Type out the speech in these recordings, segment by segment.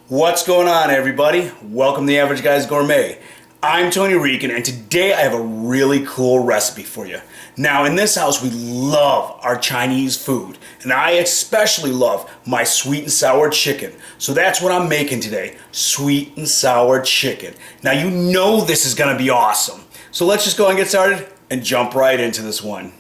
What's going on, everybody? Welcome to the Average Guy's Gourmet. I'm Tony Rican, and today I have a really cool recipe for you. Now, in this house, we love our Chinese food, and I especially love my sweet and sour chicken. So that's what I'm making today, sweet and sour chicken. Now, you know this is going to be awesome. So let's just go and get started and jump right into this one.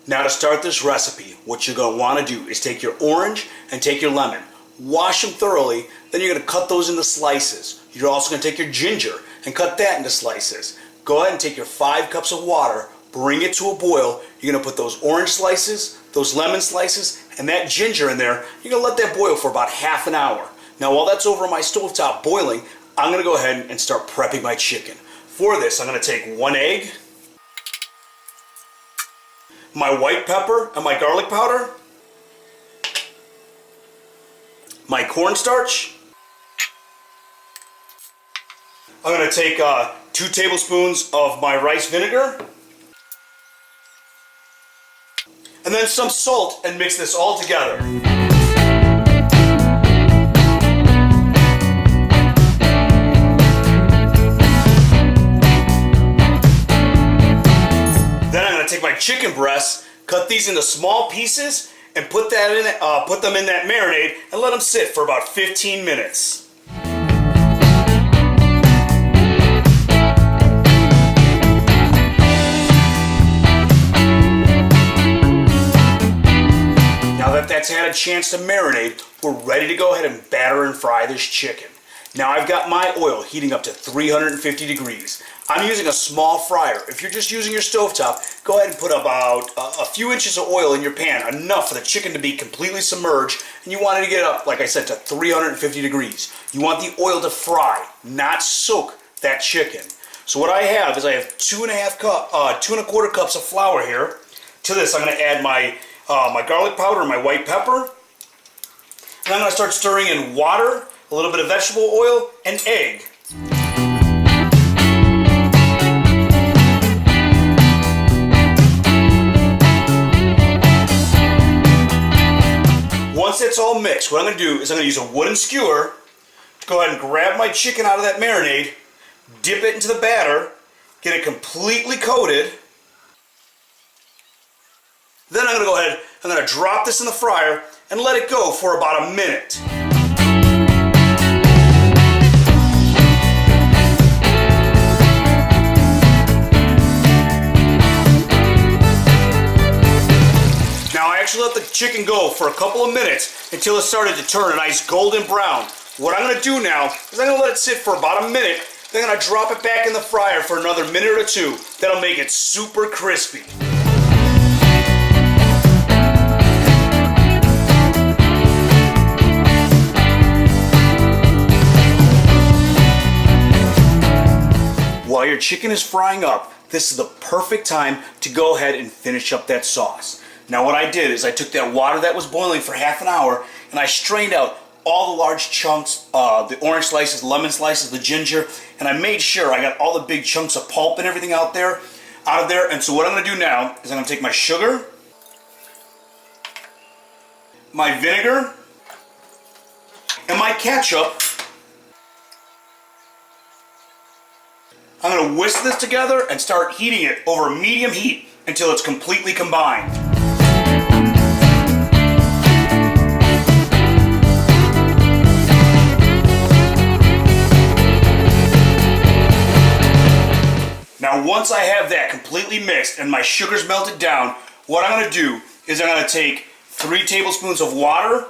Now, to start this recipe, what you're going to want to do is take your orange and take your lemon, wash them thoroughly, then you're going to cut those into slices. You're also going to take your ginger and cut that into slices. Go ahead and take your 5 cups of water, bring it to a boil. You're going to put those orange slices, those lemon slices, and that ginger in there. You're going to let that boil for about half an hour. Now, while that's over my stovetop boiling, I'm going to go ahead and start prepping my chicken. For this, I'm going to take 1 egg, my white pepper and my garlic powder, my cornstarch. I'm going to take 2 tablespoons of my rice vinegar, and then some salt, and mix this all together. Take my chicken breasts, cut these into small pieces, and put them in that marinade and let them sit for about 15 minutes. Now that that's had a chance to marinate, we're ready to go ahead and batter and fry this chicken. Now I've got my oil heating up to 350 degrees. I'm using a small fryer. If you're just using your stovetop, go ahead and put about a few inches of oil in your pan, enough for the chicken to be completely submerged, and you want it to get up, like I said, to 350 degrees. You want the oil to fry, not soak that chicken. So what I have is 2¼ cups of flour here. To this, I'm going to add my garlic powder and my white pepper. And I'm going to start stirring in water, a little bit of vegetable oil, and egg. Once it's all mixed, what I'm going to do is I'm going to use a wooden skewer to go ahead and grab my chicken out of that marinade, dip it into the batter, get it completely coated. Then I'm going to go ahead, I'm going to drop this in the fryer and let it go for about a minute. Actually let the chicken go for a couple of minutes until it started to turn a nice golden brown. What I'm going to do now is I'm going to let it sit for about a minute, then I'm going to drop it back in the fryer for another minute or two. That'll make it super crispy. While your chicken is frying up, this is the perfect time to go ahead and finish up that sauce. Now what I did is I took that water that was boiling for half an hour and I strained out all the large chunks, the orange slices, lemon slices, the ginger, and I made sure I got all the big chunks of pulp and everything out of there. And so what I'm going to do now is I'm going to take my sugar, my vinegar, and my ketchup. I'm going to whisk this together and start heating it over medium heat until it's completely combined. Now once I have that completely mixed and my sugar's melted down, what I'm going to do is I'm going to take 3 tablespoons of water,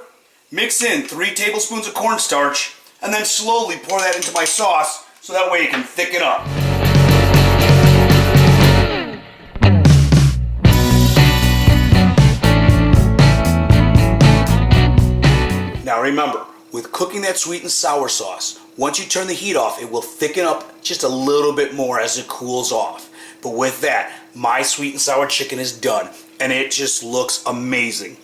mix in 3 tablespoons of cornstarch, and then slowly pour that into my sauce so that way it can thicken up. Now remember, with cooking that sweet and sour sauce, once you turn the heat off, it will thicken up just a little bit more as it cools off. But with that, my sweet and sour chicken is done, and it just looks amazing.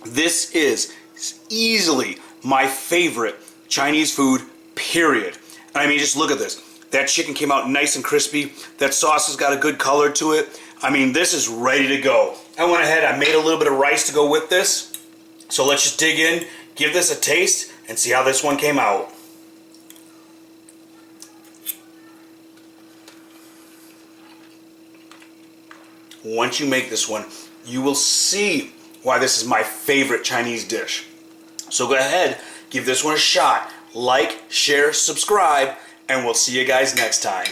This is is easily my favorite Chinese food, period. I mean, just look at this. That chicken came out nice and crispy. That sauce has got a good color to it. I mean, this is ready to go. I went ahead, I made a little bit of rice to go with this. So let's just dig in, give this a taste, and see how this one came out. Once you make this one, you will see why this is my favorite Chinese dish. So go ahead, give this one a shot. Like, share, subscribe, and we'll see you guys next time.